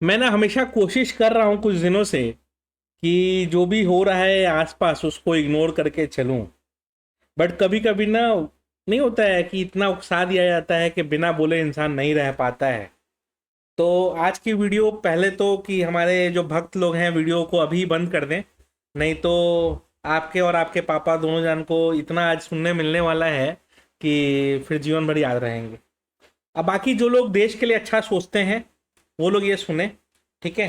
मैं ना हमेशा कोशिश कर रहा हूँ कुछ दिनों से कि जो भी हो रहा है आसपास उसको इग्नोर करके चलूं। बट कभी कभी ना नहीं होता है कि इतना उकसा दिया जाता है कि बिना बोले इंसान नहीं रह पाता है। तो आज की वीडियो पहले तो कि हमारे जो भक्त लोग हैं वीडियो को अभी बंद कर दें, नहीं तो आपके और आपके पापा दोनों जान को इतना आज सुनने मिलने वाला है कि फिर जीवन भर याद रहेंगे। अब बाकी जो लोग देश के लिए अच्छा सोचते हैं वो लोग ये सुने, ठीक है?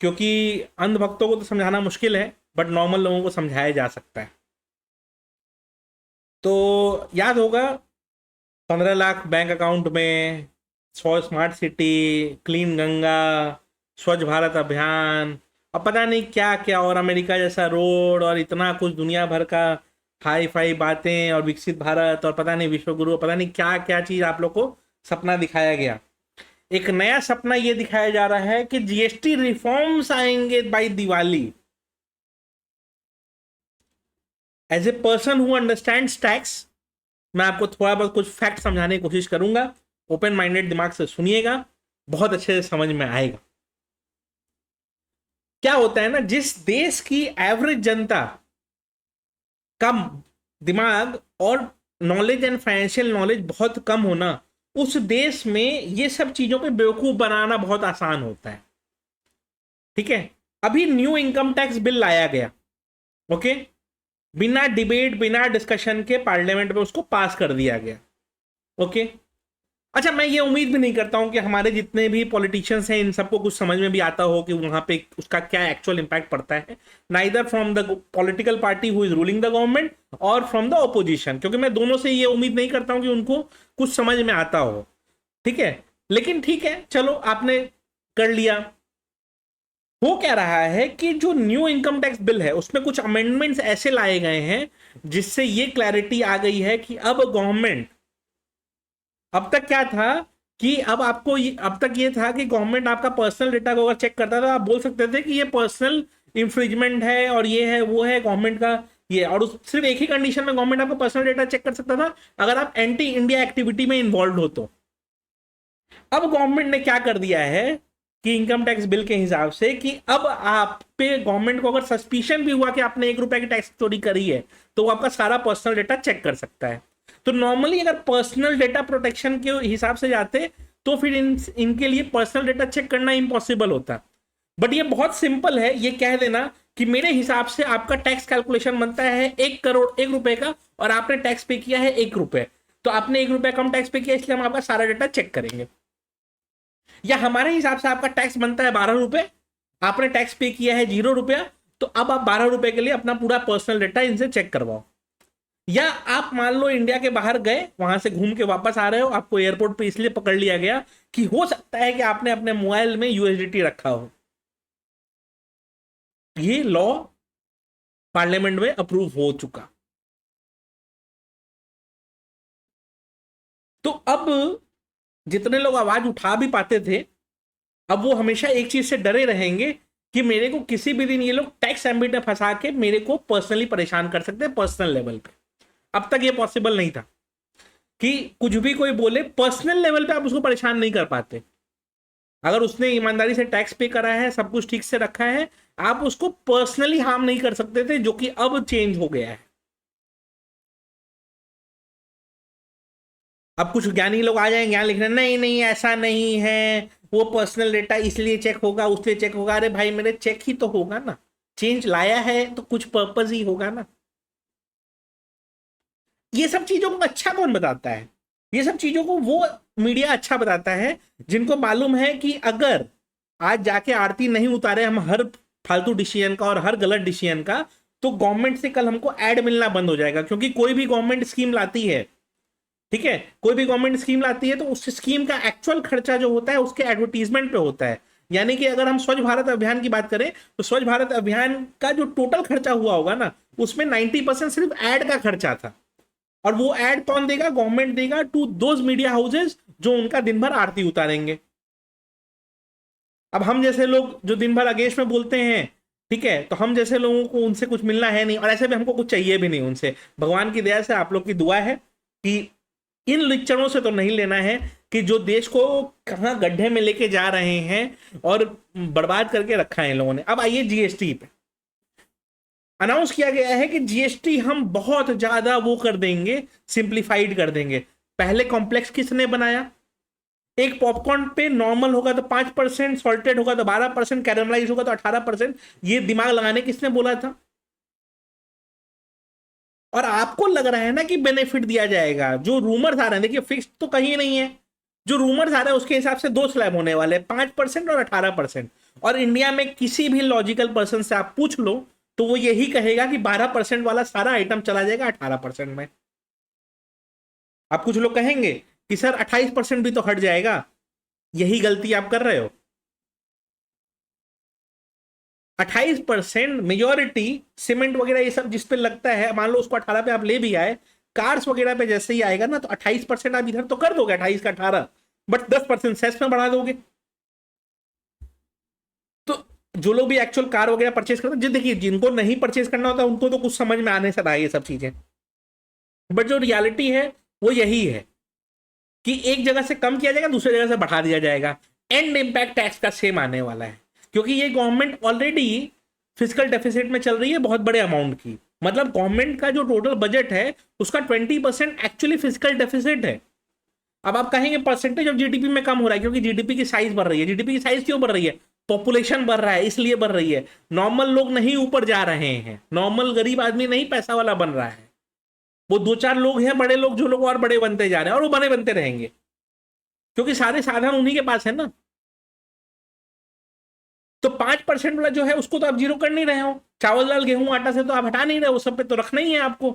क्योंकि अंधभक्तों को तो समझाना मुश्किल है, बट नॉर्मल लोगों को समझाया जा सकता है। तो याद होगा, 15 लाख बैंक अकाउंट में, 100 स्मार्ट सिटी, क्लीन गंगा, स्वच्छ भारत अभियान, और पता नहीं क्या क्या, और अमेरिका जैसा रोड, और इतना कुछ दुनिया भर का हाई फाई बातें, और विकसित भारत, और पता नहीं विश्व गुरु, पता नहीं क्या क्या चीज़ आप लोग को सपना दिखाया गया। एक नया सपना ये दिखाया जा रहा है कि जीएसटी रिफॉर्म्स आएंगे by Diwali. As a person who understands tax, मैं आपको थोड़ा बहुत कुछ फैक्ट समझाने की कोशिश करूंगा। ओपन माइंडेड दिमाग से सुनिएगा, बहुत अच्छे से समझ में आएगा। क्या होता है ना, जिस देश की एवरेज जनता का दिमाग और नॉलेज एंड फाइनेंशियल नॉलेज बहुत कम होना, उस देश में ये सब चीजों पे बेवकूफ बनाना बहुत आसान होता है। ठीक है? अभी न्यू इनकम टैक्स बिल लाया गया, ओके, बिना डिबेट बिना डिस्कशन के पार्लियामेंट में उसको पास कर दिया गया, ओके। अच्छा, मैं ये उम्मीद भी नहीं करता हूं कि हमारे जितने भी पॉलिटिशियंस हैं इन सबको कुछ समझ में भी आता हो कि वहां पे उसका क्या एक्चुअल इंपैक्ट पड़ता है, neither from the political party who is ruling the government और फ्रॉम द ओपोजिशन, क्योंकि मैं दोनों से ये उम्मीद नहीं करता हूं कि उनको कुछ समझ में आता हो। ठीक है? लेकिन ठीक है, चलो आपने कर लिया। हो क्या रहा है कि जो न्यू इनकम टैक्स बिल है उसमें कुछ अमेंडमेंट्स ऐसे लाए गए हैं जिससे ये क्लैरिटी आ गई है कि अब गवर्नमेंट, अब तक क्या था कि अब आपको अब तक ये था कि गवर्नमेंट आपका पर्सनल डेटा को अगर चेक करता था आप बोल सकते थे कि ये पर्सनल इंफ्रिजमेंट है और ये है वो है गवर्नमेंट का ये, और सिर्फ एक ही कंडीशन में गवर्नमेंट आपका पर्सनल डेटा चेक कर सकता था, अगर आप एंटी इंडिया एक्टिविटी में इन्वॉल्व हो तो। अब गवर्नमेंट ने क्या कर दिया है कि इनकम टैक्स बिल के हिसाब से कि अब आप पे गवर्नमेंट को अगर सस्पिशन भी हुआ कि आपने 1 रुपए की टैक्स चोरी करी है तो वो आपका सारा पर्सनल डेटा चेक कर सकता है। तो नॉर्मली अगर पर्सनल डेटा प्रोटेक्शन के हिसाब से जाते तो फिर इनके लिए पर्सनल डेटा चेक करना इम्पॉसिबल होता। बट ये बहुत सिंपल है, ये कह देना कि मेरे हिसाब से आपका टैक्स कैलकुलेशन बनता है 1 करोड़ 1 रुपए का, और आपने टैक्स पे किया है 1 रुपए, तो आपने 1 रुपए कम टैक्स पे किया इसलिए हम आपका सारा डेटा चेक करेंगे। या हमारे हिसाब से आपका टैक्स बनता है 12 रुपए, आपने टैक्स पे किया है 0 रुपया, तो अब आप 12 रुपए के लिए अपना पूरा पर्सनल डेटा इनसे चेक करवाओ। या आप मान लो इंडिया के बाहर गए, वहां से घूम के वापस आ रहे हो, आपको एयरपोर्ट पे इसलिए पकड़ लिया गया कि हो सकता है कि आपने अपने मोबाइल में यूएसडीटी रखा हो। ये लॉ पार्लियामेंट में अप्रूव हो चुका। तो अब जितने लोग आवाज उठा भी पाते थे, अब वो हमेशा एक चीज से डरे रहेंगे कि मेरे को किसी भी दिन ये लोग टैक्स एम्बिट में फंसा के मेरे को पर्सनली परेशान कर सकते हैं पर्सनल लेवल पे। अब तक ये पॉसिबल नहीं था कि कुछ भी कोई बोले पर्सनल लेवल पे आप उसको परेशान नहीं कर पाते। अगर उसने ईमानदारी से टैक्स पे करा है, सब कुछ ठीक से रखा है, आप उसको पर्सनली हार्म नहीं कर सकते थे, जो कि अब चेंज हो गया है। अब कुछ ज्ञानी लोग आ जाएंगे, ज्ञान लिखने, नहीं नहीं ऐसा नहीं है, वो पर्सनल डेटा इसलिए चेक होगा उसलिए चेक होगा। अरे भाई मेरे चेक ही तो होगा ना, चेंज लाया है तो कुछ पर्पज ही होगा ना। ये सब चीजों को अच्छा कौन बताता है? ये सब चीजों को वो मीडिया अच्छा बताता है जिनको मालूम है कि अगर आज जाके आरती नहीं उतारे हम हर फालतू डिसीजन का और हर गलत डिसीजन का, तो गवर्नमेंट से कल हमको एड मिलना बंद हो जाएगा। क्योंकि कोई भी गवर्नमेंट स्कीम लाती है, ठीक है, कोई भी गवर्नमेंट स्कीम लाती है तो उस स्कीम का एक्चुअल खर्चा जो होता है उसके एडवर्टीजमेंट पे होता है। यानी कि अगर हम स्वच्छ भारत अभियान की बात करें तो स्वच्छ भारत अभियान का जो टोटल खर्चा हुआ होगा ना, उसमें 90% सिर्फ एड का खर्चा था। और वो एड कौन देगा? गवर्नमेंट देगा टू दोज मीडिया हाउसेज जो उनका दिन भर आरती उतारेंगे। अब हम जैसे लोग जो दिन भर अगेंस्ट में बोलते हैं, ठीक है, तो हम जैसे लोगों को उनसे कुछ मिलना है नहीं, और ऐसे भी हमको कुछ चाहिए भी नहीं उनसे। भगवान की दया से आप लोग की दुआ है कि इन लेक्चरों से तो नहीं लेना है कि जो देश को कहां गड्ढे में लेके जा रहे हैं और बर्बाद करके रखा है इन लोगों ने। अब आइए जीएसटी पे। अनाउंस किया गया है कि जीएसटी हम बहुत ज्यादा वो कर देंगे, सिंप्लीफाइड कर देंगे। पहले कॉम्प्लेक्स किसने बनाया? एक पॉपकॉर्न पे नॉर्मल होगा तो 5%, सॉल्टेड होगा तो 12%, कैरमलाइज होगा तो 18%। ये दिमाग लगाने किसने बोला था? और आपको लग रहा है ना कि बेनिफिट दिया जाएगा। जो रूमर्स आ रहे हैं, देखिए फिक्स तो कहीं नहीं है, जो रूमर्स आ रहे हैं उसके हिसाब से दो स्लैब होने वाले हैं, 5% और 18%। और इंडिया में किसी भी लॉजिकल पर्सन से आप पूछ लो तो वो यही कहेगा कि 12% वाला सारा आइटम चला जाएगा 18% में। आप कुछ लोग कहेंगे कि सर 28% भी तो हट जाएगा, यही गलती आप कर रहे हो। 28% मेजोरिटी सीमेंट वगैरह ये सब जिस पे लगता है, मान लो उसको 18 पे आप ले भी आए, कार्स वगैरह पे जैसे ही आएगा ना तो 28% आप इधर तो कर दोगे, 28 का 18, बट 10% सेस में बढ़ा दोगे। तो जो लोग भी एक्चुअल कार वगैरह परचेज करते हैं, देखिए जिनको नहीं परचेज करना होता उनको तो कुछ समझ में आने से रहा है ये सब चीजें, बट जो रियलिटी है वो यही है कि एक जगह से कम किया जाएगा, दूसरी जगह से बढ़ा दिया जाएगा। एंड इम्पैक्ट टैक्स का सेम आने वाला है, क्योंकि ये गवर्नमेंट ऑलरेडी फिजिकल डेफिसिट में चल रही है बहुत बड़े अमाउंट की। मतलब गवर्नमेंट का जो टोटल बजट है उसका 20% एक्चुअली फिजिकल डेफिसिट है। अब आप कहेंगे परसेंटेज ऑफ जीडीपी में कम हो रहा है, क्योंकि जीडीपी की साइज बढ़ रही है। जीडीपी की साइज क्यों बढ़ रही है? पॉपुलेशन बढ़ रहा है इसलिए बढ़ रही है। नॉर्मल लोग नहीं ऊपर जा रहे हैं, नॉर्मल गरीब आदमी नहीं पैसा वाला बन रहा है। वो दो चार लोग हैं बड़े लोग, जो लोग और बड़े बनते जा रहे हैं, और वो बड़े बनते रहेंगे क्योंकि सारे साधन उन्हीं के पास है ना। तो 5% वाला जो है उसको तो आप जीरो कर नहीं रहे हो, चावल दाल गेहूं आटा से तो आप हटा नहीं रहे, वो सब पे तो रखना ही है आपको।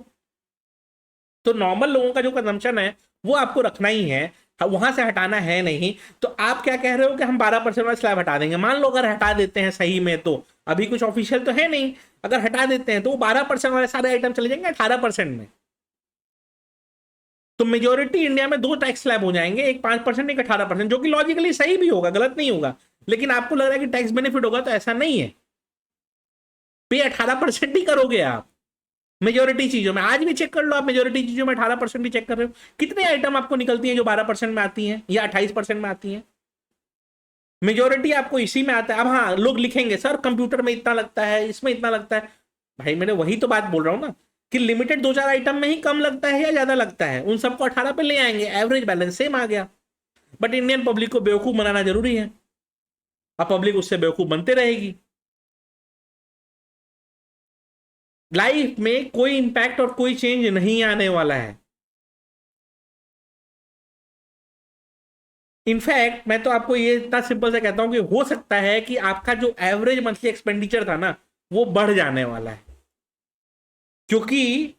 तो नॉर्मल लोगों का जो कंजम्पशन है वो आपको रखना ही है, वहां से हटाना है नहीं। तो आप क्या कह रहे हो कि हम 12% वाला स्लैब हटा देंगे। मान लो अगर हटा देते हैं सही में, तो अभी कुछ ऑफिशियल तो है नहीं, अगर हटा देते हैं तो वो 12% वाले सारे आइटम चले जाएंगे 18% में। तो मेजोरिटी इंडिया में दो टैक्स स्लैब हो जाएंगे, एक 5%, एक 18%, जो कि लॉजिकली सही भी होगा, गलत नहीं होगा। लेकिन आपको लग रहा है कि टैक्स बेनिफिट होगा, तो ऐसा नहीं है। पे 18% ही करोगे आप मेजोरिटी चीजों में। आज भी चेक कर लो आप, मेजोरिटी चीजों में 18% ही चेक कर रहे हो। कितने आइटम आपको निकलती है जो 12% में आती हैं या 28% में आती हैं? मेजोरिटी आपको इसी में आता है। अब हाँ, लोग लिखेंगे सर कंप्यूटर में इतना लगता है, इसमें इतना लगता है। भाई मैंने वही तो बात बोल रहा हूं ना कि लिमिटेड दो चार आइटम में ही कम लगता है या ज्यादा लगता है, उन सबको 18 पे ले आएंगे, एवरेज बैलेंस सेम आ गया। बट इंडियन पब्लिक को बेवकूफ बनाना जरूरी है, अब पब्लिक उससे बेवकूफ बनते रहेगी। लाइफ में कोई इंपैक्ट और कोई चेंज नहीं आने वाला है। इनफैक्ट मैं तो आपको ये इतना सिंपल से कहता हूं कि हो सकता है कि आपका जो एवरेज मंथली एक्सपेंडिचर था ना वो बढ़ जाने वाला है, क्योंकि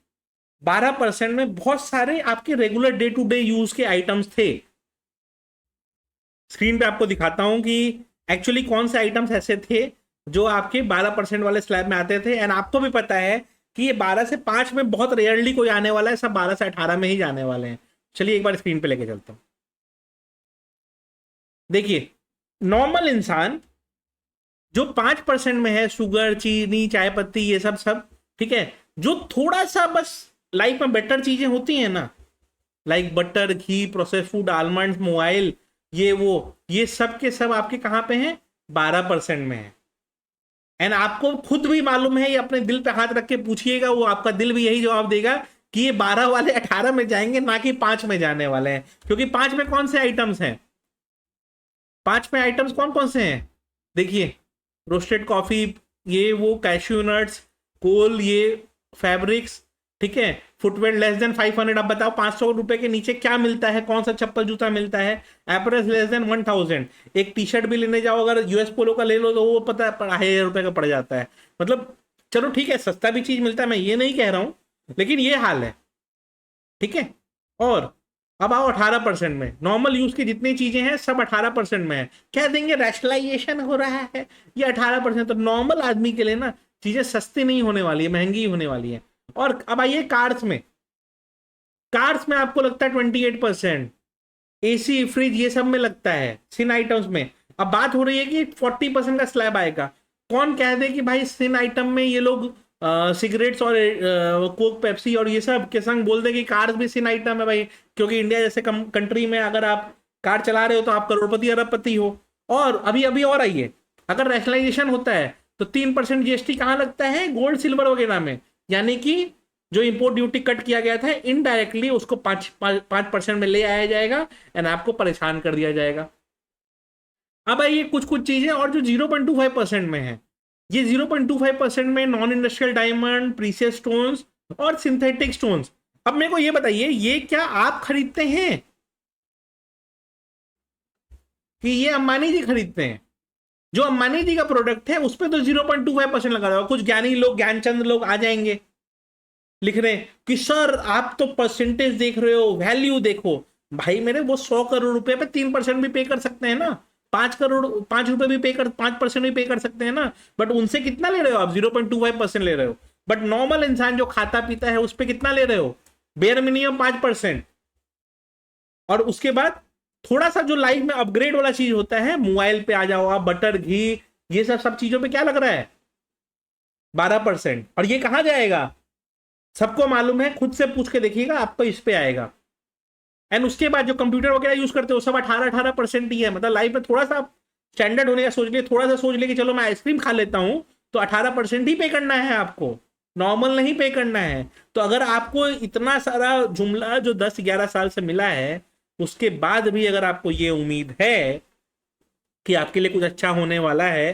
12% में बहुत सारे आपके regular day to day use के आइटम्स थे। स्क्रीन पे आपको दिखाता हूं कि एक्चुअली कौन से आइटम्स ऐसे थे जो आपके 12% वाले स्लैब में आते थे। एंड आपको भी पता है कि ये 12 से 5 में बहुत रेयरली कोई आने वाला है, सब 12 से 18 में ही जाने वाले हैं। चलिए एक बार स्क्रीन पे लेके चलता हूं। देखिए नॉर्मल इंसान जो 5% में है, शुगर, चीनी, चाय पत्ती, ये सब सब ठीक है। जो थोड़ा सा बस लाइफ में बेटर चीजें होती हैं ना, लाइक बटर, घी, प्रोसेस फूड, आलमंड, मोबाइल, ये वो, ये सब के सब आपके कहां पे हैं? 12% में है। एंड आपको खुद भी मालूम है, ये अपने दिल पे हाथ रख के पूछिएगा, वो आपका दिल भी यही जवाब देगा कि ये 12 वाले 18 में जाएंगे, ना कि 5 में जाने वाले हैं। क्योंकि 5 में कौन से आइटम्स हैं? 5 में आइटम्स कौन कौन से हैं? देखिए रोस्टेड कॉफी, ये वो, कैश्यू नट्स, कोल, ये फैब्रिक्स, ठीक है, फुटवेयर लेस देन 500। अब बताओ 500 रुपए के नीचे क्या मिलता है, कौन सा चप्पल जूता मिलता है? एपरल्स लेस देन 1000। एक टी शर्ट भी लेने जाओ अगर यूएस पोलो का ले लो तो वो पता है 2500 का पड़ जाता है। मतलब चलो ठीक है, सस्ता भी चीज मिलता है, मैं ये नहीं कह रहा हूं, लेकिन ये हाल है, ठीक है। और अब आओ 18% में, नॉर्मल यूज की जितनी चीजें हैं सब 18% में है। कह देंगे रैशनलाइजेशन हो रहा है, ये 18%। तो नॉर्मल आदमी के लिए ना चीजें सस्ती नहीं होने वाली है, महंगी ही होने वाली है। और अब आइए कार्स में। कार्स में आपको लगता है 28%, एसी, फ्रिज, ये सब में लगता है, सिन आइटम्स में। अब बात हो रही है कि 40% का स्लैब आएगा। कौन कह दे कि भाई सिन आइटम में ये लोग सिगरेट्स और कोक पेप्सी और ये सब के संग बोल दे कि कार्स भी सीन आइटम है भाई, क्योंकि इंडिया जैसे कंट्री में अगर आप कार चला रहे हो तो आप करोड़पति अरबपति हो। और अभी अभी और आइए, अगर रैशनलाइजेशन होता है तो 3% जीएसटी कहाँ लगता है, गोल्ड सिल्वर वगैरह में, यानी कि जो इंपोर्ट ड्यूटी कट किया गया था इनडायरेक्टली उसको 5% में ले आया जाएगा एंड आपको परेशान कर दिया जाएगा। अब आइए कुछ कुछ चीजें और जो 0.25% में है। ये 0.25% में non industrial diamond, precious stones और सिंथेटिक स्टोन्स। अब मेरे को ये बताइए, ये क्या आप खरीदते हैं कि ये अंबानी जी खरीदते हैं? जो अंबानी जी का प्रोडक्ट है उस पर तो 0.25% लगा होगा। कुछ ज्ञानी लोग, ज्ञानचंद लोग आ जाएंगे लिख रहे हैं कि सर आप तो परसेंटेज देख रहे हो, वैल्यू देखो। भाई मेरे, वो 100 करोड़ रुपए पे 3% भी पे कर सकते हैं ना, 5 करोड़, 5 रुपए भी पे कर, 5% भी पे कर सकते हैं ना। बट उनसे कितना ले रहे हो आप? 0.25% ले रहे हो। बट नॉर्मल इंसान जो खाता पीता है उस पर कितना ले रहे हो? Bare minimum 5%। और उसके बाद थोड़ा सा जो लाइफ में अपग्रेड वाला चीज होता है, मोबाइल पे आ जाओ आप, बटर घी, ये सब सब चीजों पे क्या लग रहा है? 12%। और ये कहां जाएगा? सबको मालूम है, खुद से पूछ के देखिएगा, आपको इस पे आएगा। एंड उसके बाद जो कंप्यूटर वगैरह यूज करते हो सब 18% ही है। मतलब लाइफ में थोड़ा सा स्टैंडर्ड होने का सोच लिए, थोड़ा सा सोच लिए कि चलो मैं आइसक्रीम खा लेता हूं, तो 18% ही पे करना है आपको, नॉर्मल नहीं पे करना है। तो अगर आपको इतना सारा जुमला जो 10-11 साल से मिला है, उसके बाद भी अगर आपको ये उम्मीद है कि आपके लिए कुछ अच्छा होने वाला है,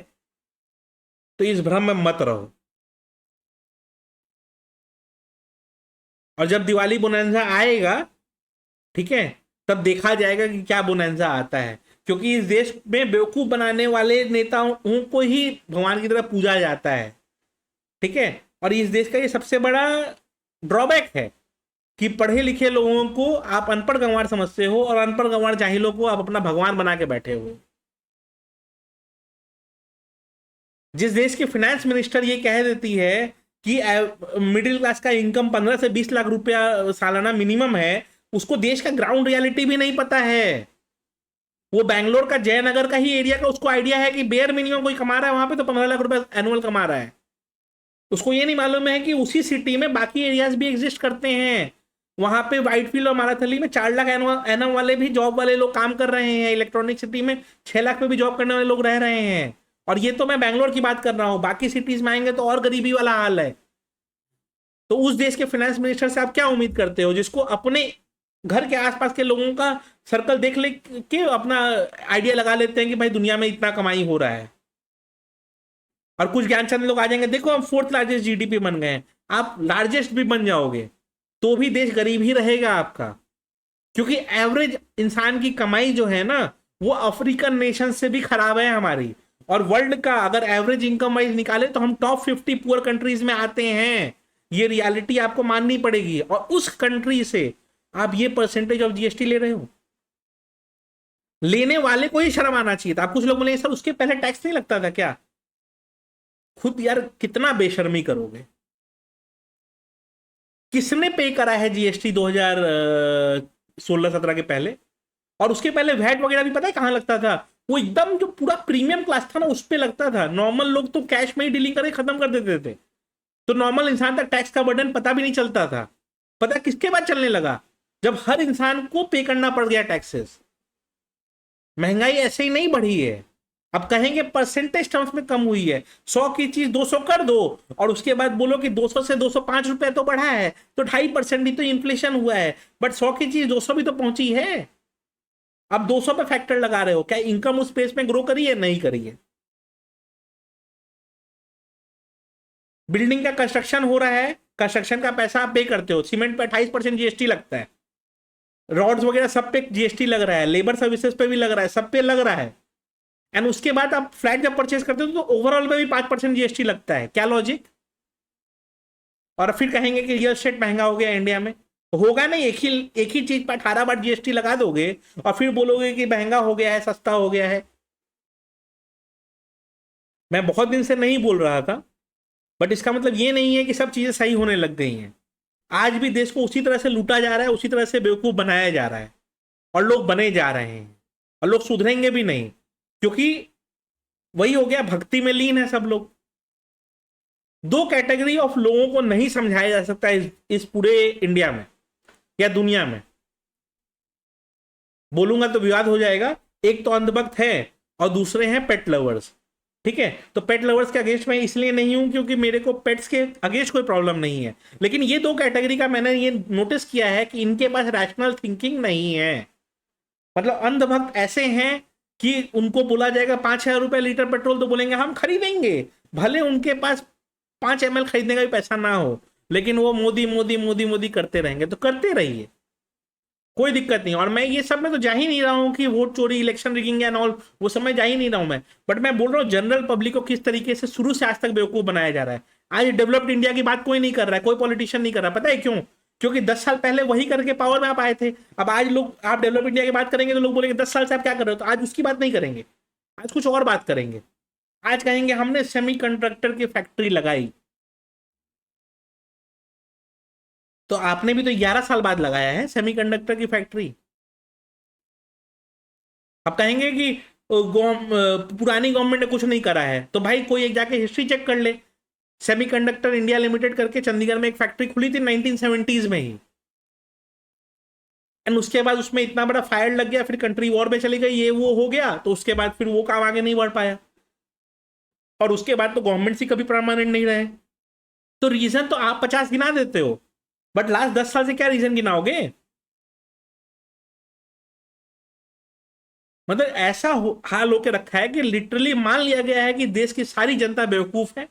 तो इस भ्रम में मत रहो। और जब दिवाली बोनंजा आएगा, ठीक है, तब देखा जाएगा कि क्या बोनंजा आता है। क्योंकि इस देश में बेवकूफ बनाने वाले नेताओं को ही भगवान की तरह पूजा जाता है, ठीक है। और इस देश का ये सबसे बड़ा ड्रॉबैक है कि पढ़े लिखे लोगों को आप अनपढ़ गंवार समझते हो और अनपढ़ गंवार जाहिलों को आप अपना भगवान बना के बैठे हो। जिस देश की फाइनेंस मिनिस्टर ये कह देती है कि मिडिल क्लास का इनकम 15 से 20 लाख रुपया सालाना मिनिमम है, उसको देश का ग्राउंड रियलिटी भी नहीं पता है। वो बैंगलोर का जयनगर का ही एरिया का उसको आइडिया है कि बेयर मिनिमम कोई कमा रहा है वहां पे तो 15 लाख रुपए एनुअल कमा रहा है। उसको ये नहीं मालूम है कि उसी सिटी में बाकी एरियाज भी एग्जिस्ट करते हैं। वहां पे व्हाइटफील्ड और माराथली में 4 लाख एनम वाले भी जॉब वाले लोग काम कर रहे हैं। इलेक्ट्रॉनिक सिटी में 6 लाख पे भी जॉब करने वाले लोग रह रहे हैं। और ये तो मैं बैंगलोर की बात कर रहा हूँ, बाकी सिटीज में आएंगे तो और गरीबी वाला हाल है। तो उस देश के फाइनेंस मिनिस्टर से आप क्या उम्मीद करते हो, जिसको अपने घर के आसपास के लोगों का सर्कल देख ले के अपना आइडिया लगा लेते हैं कि भाई दुनिया में इतना कमाई हो रहा है। और कुछ ज्ञानचंद लोग आ जाएंगे, देखो हम 4th लार्जेस्ट जीडीपी बन गए हैं। आप लार्जेस्ट भी बन जाओगे तो भी देश गरीब ही रहेगा आपका। क्योंकि एवरेज इंसान की कमाई जो है ना, वो अफ्रीकन नेशन से भी खराब है हमारी। और वर्ल्ड का अगर एवरेज इनकम वाइज निकाले तो हम टॉप 50 पुअर कंट्रीज में आते हैं। ये रियलिटी आपको माननी पड़ेगी। और उस कंट्री से आप ये परसेंटेज ऑफ जीएसटी ले रहे हो। लेने वाले को ही शर्म आना चाहिए था। आप कुछ लोग बोले सर उसके पहले टैक्स नहीं लगता था क्या? खुद यार कितना बेशर्मी करोगे। किसने पे करा है जीएसटी 2016-17 के पहले? और उसके पहले वैट वगैरह भी पता है कहां लगता था? वो एकदम जो पूरा प्रीमियम क्लास था ना उस पे लगता था। नॉर्मल लोग तो कैश में ही डीलिंग करके खत्म कर देते थे। तो नॉर्मल इंसान तक टैक्स का बर्डन पता भी नहीं चलता था। पता किसके बाद चलने लगा? जब हर इंसान को पे करना पड़ गया टैक्सेस। महंगाई ऐसे ही नहीं बढ़ी है। अब कहेंगे परसेंटेज टर्म्स में कम हुई है, 100 की चीज 200 कर दो और उसके बाद बोलो कि 200 से 205 रुपए तो बढ़ा है, तो 2.5% ही तो इन्फ्लेशन हुआ है। बट 100 की चीज 200 भी तो पहुंची है। अब 200 पे फैक्टर लगा रहे हो, क्या इनकम उस स्पेस में ग्रो करी है? नहीं करी है। बिल्डिंग का कंस्ट्रक्शन हो रहा है, कंस्ट्रक्शन का पैसा आप पे करते हो, सीमेंट पे 28% जीएसटी लगता है, रॉड्स वगैरह सब पे जीएसटी लग रहा है, लेबर सर्विसेज पे भी लग रहा है, सब पे लग रहा है। एंड उसके बाद आप फ्लैट जब परचेज करते हो तो ओवरऑल पे भी 5% जीएसटी लगता है। क्या लॉजिक? और फिर कहेंगे कि रियल एस्टेट महंगा हो गया इंडिया में। होगा नहीं, एक ही चीज पर 18 बार जीएसटी लगा दोगे और फिर बोलोगे कि महंगा हो गया है, सस्ता हो गया है। मैं बहुत दिन से नहीं बोल रहा था, बट इसका मतलब ये नहीं है कि सब चीजें सही होने लग गई हैं। आज भी देश को उसी तरह से लूटा जा रहा है, उसी तरह से बेवकूफ बनाया जा रहा है और लोग बने जा रहे हैं और लोग सुधरेंगे भी नहीं। क्योंकि वही हो गया, भक्ति में लीन है सब लोग। दो कैटेगरी ऑफ लोगों को नहीं समझाया जा सकता इस पूरे इंडिया में या दुनिया में। बोलूंगा तो विवाद हो जाएगा। एक तो अंधभक्त है और दूसरे हैं पेट लवर्स। ठीक है, तो पेट लवर्स के अगेंस्ट मैं इसलिए नहीं हूं क्योंकि मेरे को पेट्स के अगेंस्ट कोई प्रॉब्लम नहीं है, लेकिन ये दो कैटेगरी का मैंने ये नोटिस किया है कि इनके पास रैशनल थिंकिंग नहीं है। मतलब अंधभक्त ऐसे हैं कि उनको बोला जाएगा 5,000 रुपए लीटर पेट्रोल तो बोलेंगे हम खरीदेंगे, भले उनके पास 5 ml खरीदने का भी पैसा ना हो, लेकिन वो मोदी मोदी मोदी मोदी करते रहेंगे। तो करते रहिए, कोई दिक्कत नहीं। और मैं ये सब में तो जा ही नहीं रहा हूँ कि वोट चोरी, इलेक्शन रिगिंग एंड ऑल, वो सब में जा ही नहीं रहा हूँ मैं। बट मैं बोल रहा हूँ जनरल पब्लिक को किस तरीके से शुरू से आज तक बेवकूफ बनाया जा रहा है। आज डेवलप्ड इंडिया की बात कोई नहीं कर रहा है, कोई पॉलिटिशियन नहीं कर रहा। पता है क्यों? क्योंकि 10 साल पहले वही करके पावर में आप आए थे। अब आज लोग, आप डेवलप इंडिया की बात करेंगे तो लोग बोलेंगे 10 साल से आप क्या कर रहे हो, तो आज उसकी बात नहीं करेंगे, आज कुछ और बात करेंगे। आज कहेंगे हमने सेमीकंडक्टर की फैक्ट्री लगाई। तो आपने भी तो 11 साल बाद लगाया है सेमीकंडक्टर की फैक्ट्री। अब कहेंगे कि पुरानी गवर्नमेंट ने कुछ नहीं करा है, तो भाई कोई एक जाके हिस्ट्री चेक कर ले। सेमीकंडक्टर इंडिया लिमिटेड करके चंडीगढ़ में एक फैक्ट्री खुली थी 1970s में ही, एंड उसके बाद उसमें इतना बड़ा फायर लग गया, फिर कंट्री वॉर में चली गई, ये वो हो गया, तो उसके बाद फिर वो काम आगे नहीं बढ़ पाया, और उसके बाद तो गवर्नमेंट ही कभी परमानेंट नहीं रहे। तो रीजन तो आप 50 गिना देते हो, बट लास्ट 10 साल से क्या रीजन गिनाओगे? मतलब ऐसा हाल होके रखा है कि लिटरली मान लिया गया है कि देश की सारी जनता बेवकूफ है,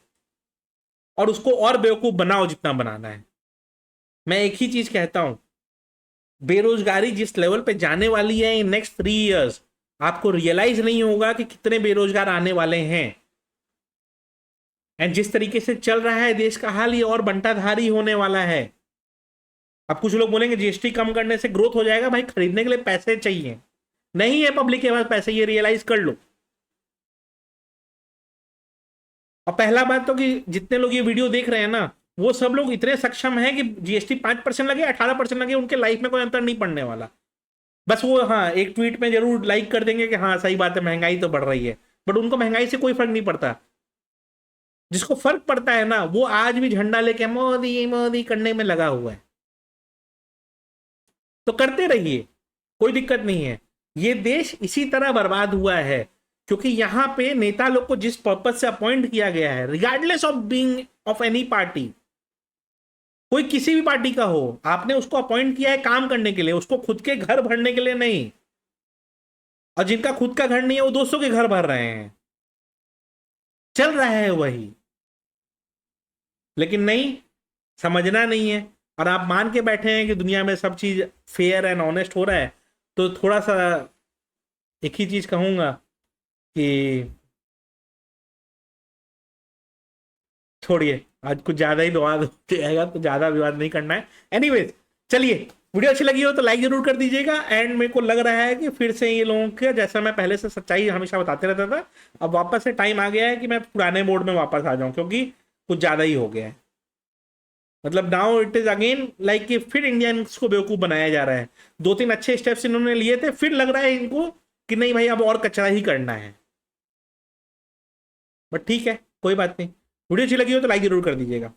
और उसको और बेवकूफ बनाओ जितना बनाना है। मैं एक ही चीज कहता हूं, बेरोजगारी जिस लेवल पे जाने वाली है इन नेक्स्ट 3 इयर्स, आपको रियलाइज नहीं होगा कि कितने बेरोजगार आने वाले हैं। एंड जिस तरीके से चल रहा है देश का हाल, ये और बंटाधारी होने वाला है। अब कुछ लोग बोलेंगे जीएसटी कम करने से ग्रोथ हो जाएगा। भाई खरीदने के लिए पैसे चाहिए, नहीं है पब्लिक के पास पैसे, ये रियलाइज कर लो। और पहला बात तो कि जितने लोग ये वीडियो देख रहे हैं ना, वो सब लोग इतने सक्षम हैं कि जीएसटी 5% लगे 18% लगे, उनके लाइफ में कोई अंतर नहीं पड़ने वाला। बस वो हाँ एक ट्वीट में जरूर लाइक कर देंगे कि हाँ सही बात है महंगाई तो बढ़ रही है, बट उनको महंगाई से कोई फर्क नहीं पड़ता। जिसको फर्क पड़ता है ना, वो आज भी झंडा लेके मोदी मोदी करने में लगा हुआ है। तो करते रहिए, कोई दिक्कत नहीं है। ये देश इसी तरह बर्बाद हुआ है क्योंकि यहां पे नेता लोग को जिस पर्पज से अपॉइंट किया गया है, regardless of being of any party, कोई किसी भी पार्टी का हो, आपने उसको अपॉइंट किया है काम करने के लिए, उसको खुद के घर भरने के लिए नहीं। और जिनका खुद का घर नहीं है वो दोस्तों के घर भर रहे हैं, चल रहा है वही। लेकिन नहीं, समझना नहीं है, और आप मान के बैठे हैं कि दुनिया में सब चीज फेयर एंड ऑनेस्ट हो रहा है। तो थोड़ा सा एक ही चीज कहूंगा कि छोड़िए, आज कुछ ज्यादा ही विवाद हो जाएगा, तो ज्यादा विवाद नहीं करना है। एनीवेज, चलिए, वीडियो अच्छी लगी हो तो लाइक जरूर कर दीजिएगा। एंड मेरे को लग रहा है कि फिर से ये लोगों के, जैसा मैं पहले से सच्चाई हमेशा बताते रहता था, अब वापस से टाइम आ गया है कि मैं पुराने मोड में वापस आ जाऊं, क्योंकि कुछ ज्यादा ही हो गया है। मतलब now it is again like कि फिर इंडियंस को बेवकूफ बनाया जा रहा है। 2-3 अच्छे स्टेप्स इन्होंने लिए थे, फिर लग रहा है इनको कि नहीं भाई अब और कचरा ही करना है। बट ठीक है, कोई बात नहीं। वीडियो अच्छी लगी हो तो लाइक जरूर कर दीजिएगा।